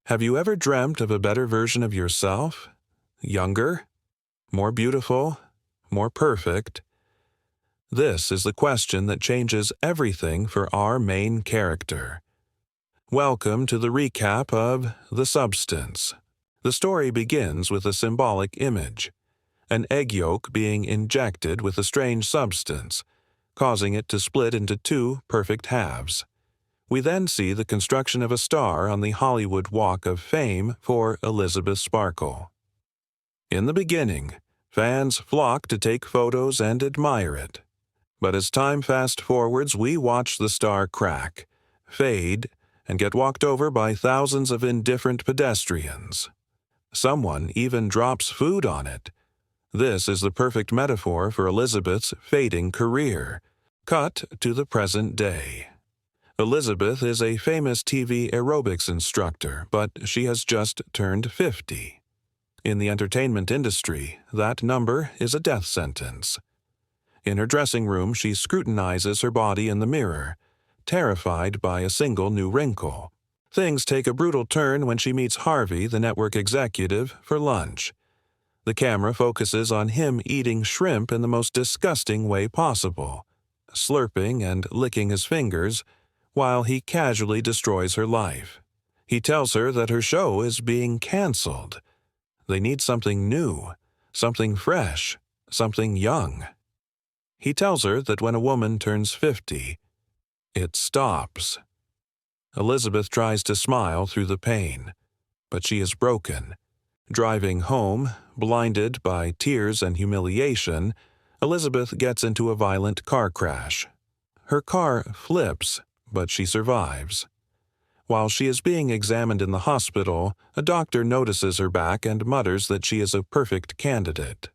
Have you ever dreamt of a better version of yourself? Younger? More beautiful? More perfect? This is the question that changes everything for our main character. Welcome to the recap of The Substance. The story begins with a symbolic image, an egg yolk being injected with a strange substance, causing it to split into two perfect halves. We then see the construction of a star on the Hollywood Walk of Fame for Elisabeth Sparkle. In the beginning, fans flock to take photos and admire it. But as time fast forwards, we watch the star crack, fade, and get walked over by thousands of indifferent pedestrians. Someone even drops food on it. This is the perfect metaphor for Elisabeth's fading career. Cut to the present day. Elisabeth is a famous TV aerobics instructor, but she has just turned 50. In the entertainment industry, that number is a death sentence. In her dressing room, she scrutinizes her body in the mirror, terrified by a single new wrinkle. Things take a brutal turn when she meets Harvey, the network executive, for lunch. The camera focuses on him eating shrimp in the most disgusting way possible, slurping and licking his fingers, while he casually destroys her life. He tells her that her show is being canceled. They need something new, something fresh, something young. He tells her that when a woman turns 50, it stops. Elisabeth tries to smile through the pain, but she is broken. Driving home, blinded by tears and humiliation, Elisabeth gets into a violent car crash. Her car flips, but she survives. While she is being examined in the hospital, a doctor notices her back and mutters that she is a perfect candidate.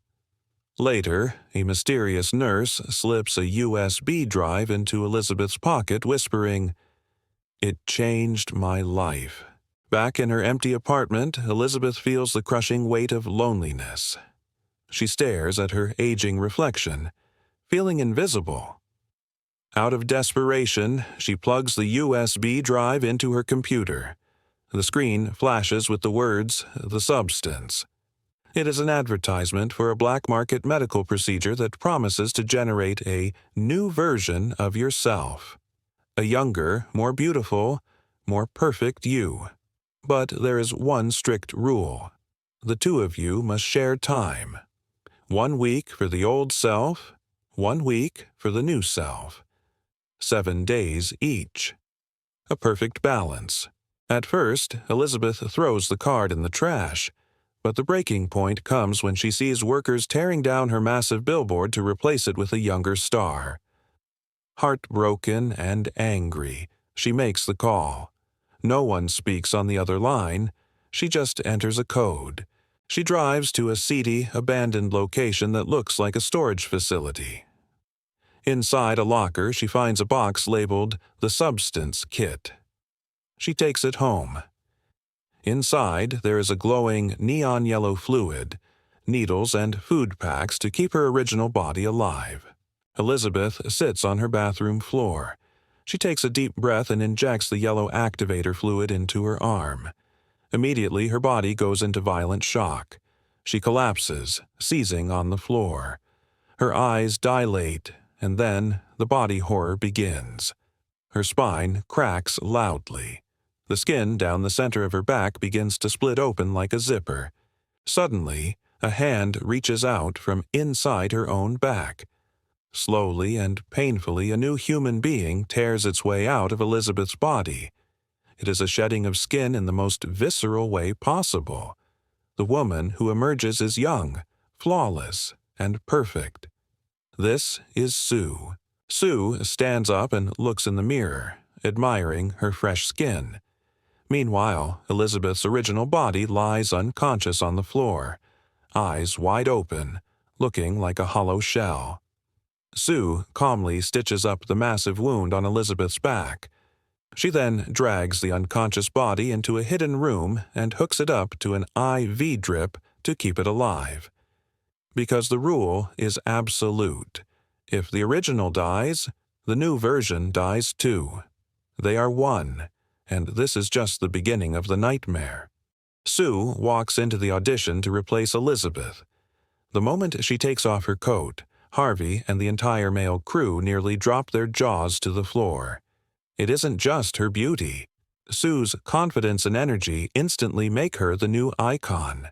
Later, a mysterious nurse slips a USB drive into Elisabeth's pocket, whispering, "It changed my life." Back in her empty apartment, Elisabeth feels the crushing weight of loneliness. She stares at her aging reflection, feeling invisible. Out of desperation, she plugs the USB drive into her computer. The screen flashes with the words, "The Substance." It is an advertisement for a black market medical procedure that promises to generate a new version of yourself. A younger, more beautiful, more perfect you. But there is one strict rule. The two of you must share time. 1 week for the old self, 1 week for the new self. 7 days each. A perfect balance. At first, Elisabeth throws the card in the trash, but the breaking point comes when she sees workers tearing down her massive billboard to replace it with a younger star. Heartbroken and angry, she makes the call. No one speaks on the other line. She just enters a code. She drives to a seedy, abandoned location that looks like a storage facility. Inside a locker, she finds a box labeled The Substance Kit. She takes it home. Inside, there is a glowing neon yellow fluid, needles and food packs to keep her original body alive. Elisabeth sits on her bathroom floor. She takes a deep breath and injects the yellow activator fluid into her arm. Immediately, her body goes into violent shock. She collapses, seizing on the floor. Her eyes dilate, and then the body horror begins. Her spine cracks loudly. The skin down the center of her back begins to split open like a zipper. Suddenly, a hand reaches out from inside her own back. Slowly and painfully, a new human being tears its way out of Elisabeth's body. It is a shedding of skin in the most visceral way possible. The woman who emerges is young, flawless, and perfect. This is Sue. Sue stands up and looks in the mirror, admiring her fresh skin. Meanwhile, Elisabeth's original body lies unconscious on the floor, eyes wide open, looking like a hollow shell. Sue calmly stitches up the massive wound on Elisabeth's back. She then drags the unconscious body into a hidden room and hooks it up to an IV drip to keep it alive. Because the rule is absolute. If the original dies, the new version dies too. They are one. and this is just the beginning of the nightmare. Sue walks into the audition to replace Elisabeth. The moment she takes off her coat, Harvey and the entire male crew nearly drop their jaws to the floor. It isn't just her beauty. Sue's confidence and energy instantly make her the new icon.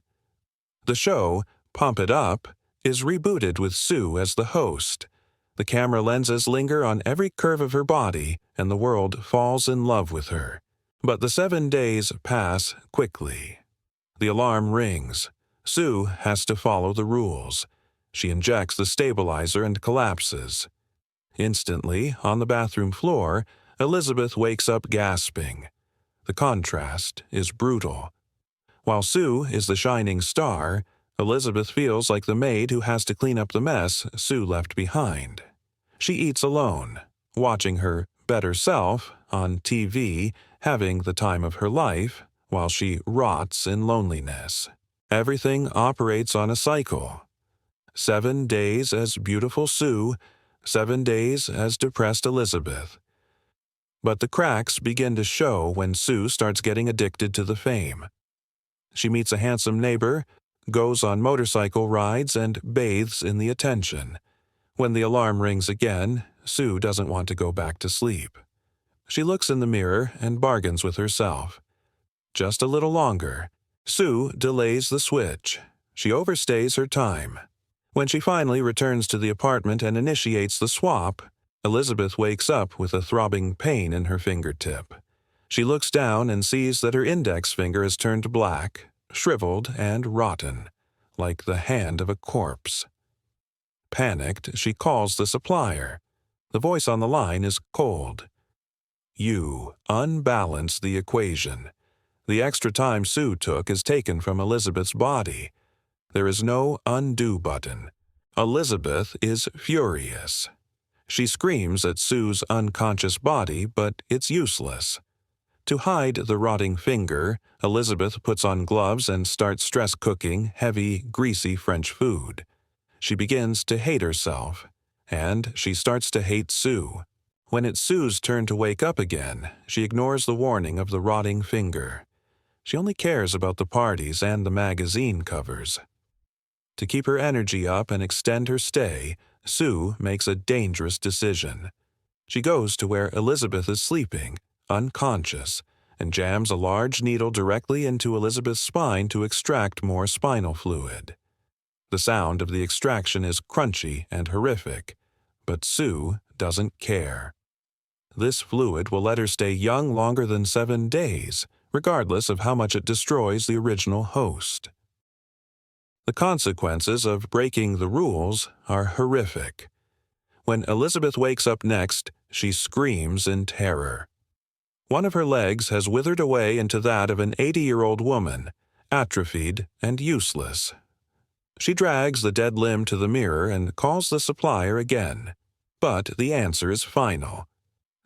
The show, Pump It Up, is rebooted with Sue as the host. The camera lenses linger on every curve of her body, and the world falls in love with her. But the 7 days pass quickly. The alarm rings. Sue has to follow the rules. She injects the stabilizer and collapses. Instantly, on the bathroom floor, Elisabeth wakes up gasping. The contrast is brutal. While Sue is the shining star, Elisabeth feels like the maid who has to clean up the mess Sue left behind. She eats alone, watching her better self on TV, having the time of her life, while she rots in loneliness. Everything operates on a cycle. 7 days as beautiful Sue, 7 days as depressed Elisabeth. But the cracks begin to show when Sue starts getting addicted to the fame. She meets a handsome neighbor, goes on motorcycle rides, and bathes in the attention. When the alarm rings again, Sue doesn't want to go back to sleep. She looks in the mirror and bargains with herself. Just a little longer. Sue delays the switch. She overstays her time. When she finally returns to the apartment and initiates the swap, Elisabeth wakes up with a throbbing pain in her fingertip. She looks down and sees that her index finger has turned black, shriveled, and rotten, like the hand of a corpse. Panicked, she calls the supplier. The voice on the line is cold. You unbalance the equation. The extra time Sue took is taken from Elisabeth's body. There is no undo button. Elisabeth is furious. She screams at Sue's unconscious body, but it's useless. To hide the rotting finger, Elisabeth puts on gloves and starts stress cooking heavy, greasy French food. She begins to hate herself, and she starts to hate Sue. When it's Sue's turn to wake up again, she ignores the warning of the rotting finger. She only cares about the parties and the magazine covers. To keep her energy up and extend her stay, Sue makes a dangerous decision. She goes to where Elisabeth is sleeping, unconscious, and jams a large needle directly into Elisabeth's spine to extract more spinal fluid. The sound of the extraction is crunchy and horrific, but Sue doesn't care. This fluid will let her stay young longer than 7 days, regardless of how much it destroys the original host. The consequences of breaking the rules are horrific. When Elisabeth wakes up next, she screams in terror. One of her legs has withered away into that of an 80-year-old woman, atrophied and useless. She drags the dead limb to the mirror and calls the supplier again. But the answer is final.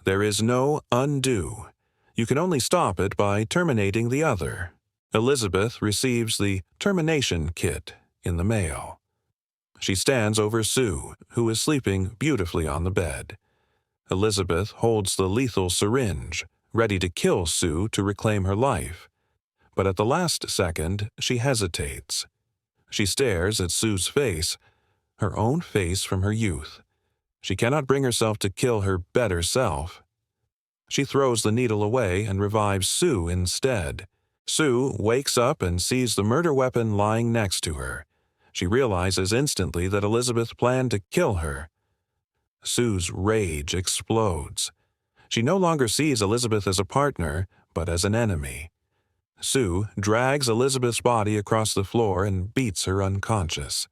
There is no undo. You can only stop it by terminating the other. Elisabeth receives the termination kit in the mail. She stands over Sue, who is sleeping beautifully on the bed. Elisabeth holds the lethal syringe, ready to kill Sue to reclaim her life. But at the last second, she hesitates. She stares at Sue's face, her own face from her youth. She cannot bring herself to kill her better self. She throws the needle away and revives Sue instead. Sue wakes up and sees the murder weapon lying next to her. She realizes instantly that Elisabeth planned to kill her. Sue's rage explodes. She no longer sees Elisabeth as a partner, but as an enemy. Sue drags Elisabeth's body across the floor and beats her unconscious.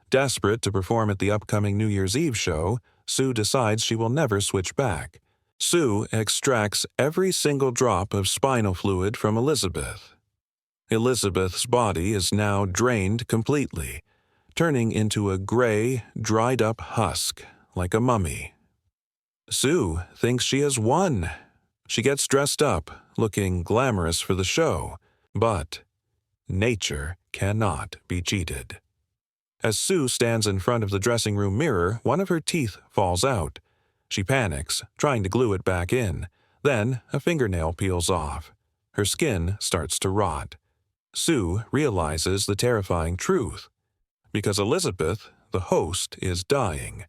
Desperate to perform at the upcoming New Year's Eve show, Sue decides she will never switch back. Sue extracts every single drop of spinal fluid from Elisabeth. Elisabeth's body is now drained completely, turning into a gray, dried-up husk, like a mummy. Sue thinks she has won. She gets dressed up, looking glamorous for the show, but nature cannot be cheated. As Sue stands in front of the dressing room mirror, one of her teeth falls out. She panics, trying to glue it back in. Then a fingernail peels off. Her skin starts to rot. Sue realizes the terrifying truth. Because Elisabeth, the host, is dying,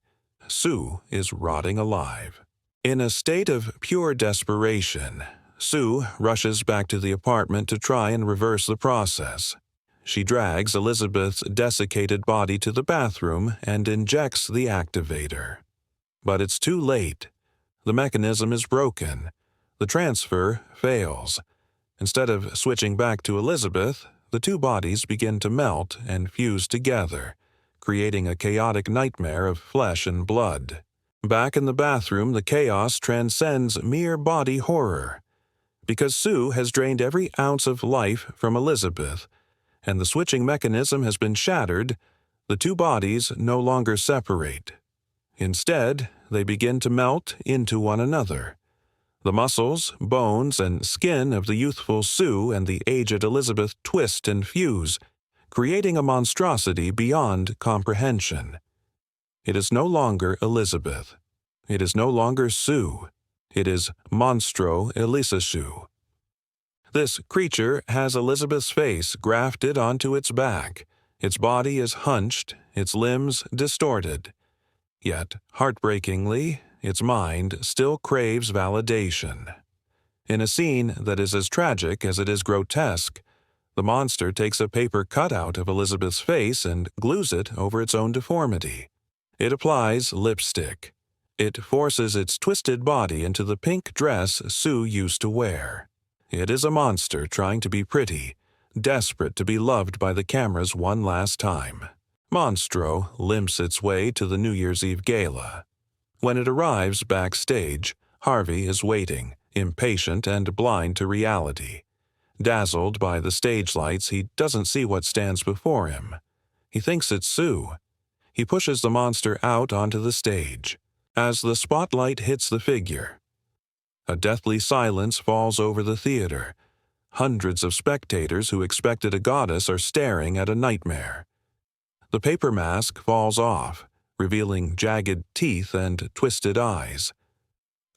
Sue is rotting alive. In a state of pure desperation, Sue rushes back to the apartment to try and reverse the process. She drags Elisabeth's desiccated body to the bathroom and injects the activator. But it's too late. The mechanism is broken. The transfer fails. Instead of switching back to Elisabeth, the two bodies begin to melt and fuse together, creating a chaotic nightmare of flesh and blood. Back in the bathroom, the chaos transcends mere body horror. Because Sue has drained every ounce of life from Elisabeth, and the switching mechanism has been shattered, the two bodies no longer separate. Instead, they begin to melt into one another. The muscles, bones, and skin of the youthful Sue and the aged Elisabeth twist and fuse, creating a monstrosity beyond comprehension. It is no longer Elisabeth. It is no longer Sue. It is Monstro Elisashu. This creature has Elisabeth's face grafted onto its back. Its body is hunched, its limbs distorted. Yet, heartbreakingly, its mind still craves validation. In a scene that is as tragic as it is grotesque, the monster takes a paper cutout of Elisabeth's face and glues it over its own deformity. It applies lipstick. It forces its twisted body into the pink dress Sue used to wear. It is a monster trying to be pretty, desperate to be loved by the cameras one last time. Monstro limps its way to the New Year's Eve gala. When it arrives backstage, Harvey is waiting, impatient and blind to reality. Dazzled by the stage lights, he doesn't see what stands before him. He thinks it's Sue. He pushes the monster out onto the stage. As the spotlight hits the figure, a deathly silence falls over the theater. Hundreds of spectators who expected a goddess are staring at a nightmare. The paper mask falls off, revealing jagged teeth and twisted eyes.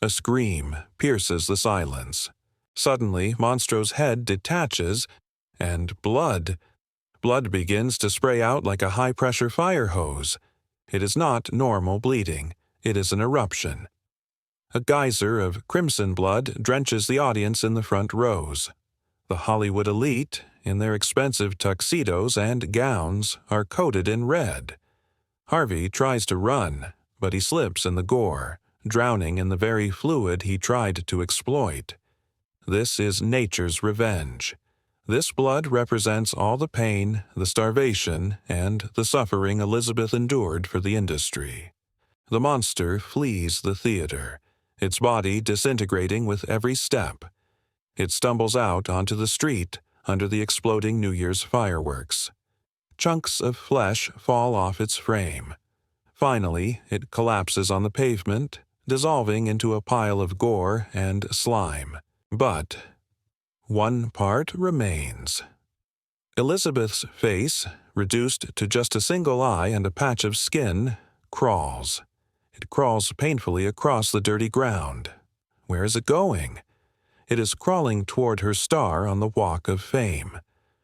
A scream pierces the silence. Suddenly, Monstro's head detaches, and blood begins to spray out like a high-pressure fire hose. It is not normal bleeding. It is an eruption. A geyser of crimson blood drenches the audience in the front rows. The Hollywood elite, in their expensive tuxedos and gowns, are coated in red. Harvey tries to run, but he slips in the gore, drowning in the very fluid he tried to exploit. This is nature's revenge. This blood represents all the pain, the starvation, and the suffering Elisabeth endured for the industry. The monster flees the theater, its body disintegrating with every step. It stumbles out onto the street under the exploding New Year's fireworks. Chunks of flesh fall off its frame. Finally, it collapses on the pavement, dissolving into a pile of gore and slime. But one part remains. Elisabeth's face, reduced to just a single eye and a patch of skin, crawls. It crawls painfully across the dirty ground. Where is it going? It is crawling toward her star on the Walk of Fame.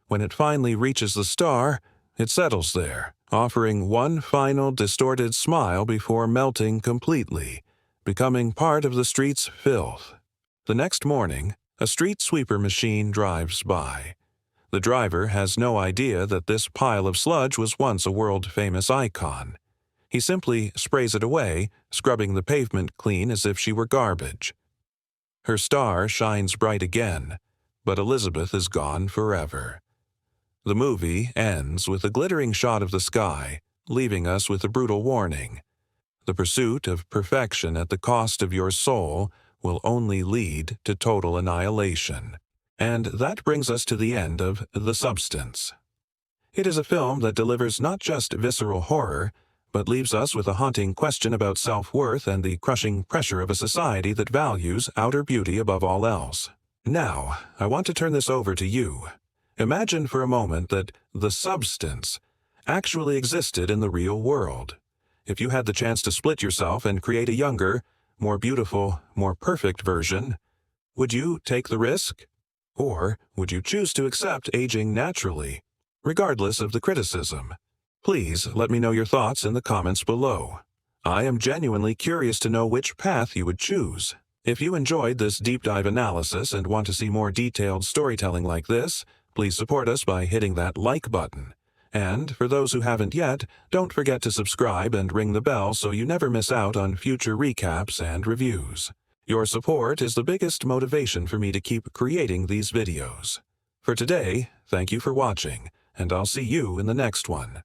When it finally reaches the star, it settles there, offering one final distorted smile before melting completely, becoming part of the street's filth. The next morning, a street sweeper machine drives by. The driver has no idea that this pile of sludge was once a world-famous icon. He simply sprays it away, scrubbing the pavement clean as if she were garbage. Her star shines bright again, but Elisabeth is gone forever. The movie ends with a glittering shot of the sky, leaving us with a brutal warning. The pursuit of perfection at the cost of your soul will only lead to total annihilation. And that brings us to the end of The Substance. It is a film that delivers not just visceral horror, but leaves us with a haunting question about self-worth and the crushing pressure of a society that values outer beauty above all else. Now, I want to turn this over to you. Imagine for a moment that The Substance actually existed in the real world. If you had the chance to split yourself and create a younger, more beautiful, more perfect version, Would you take the risk? Or would you choose to accept aging naturally, regardless of the criticism? Please let me know your thoughts in the comments below. I am genuinely curious to know which path you would choose. If you enjoyed this deep dive analysis and want to see more detailed storytelling like this, please support us by hitting that like button. And for those who haven't yet, don't forget to subscribe and ring the bell so you never miss out on future recaps and reviews. Your support is the biggest motivation for me to keep creating these videos. For today, thank you for watching, and I'll see you in the next one.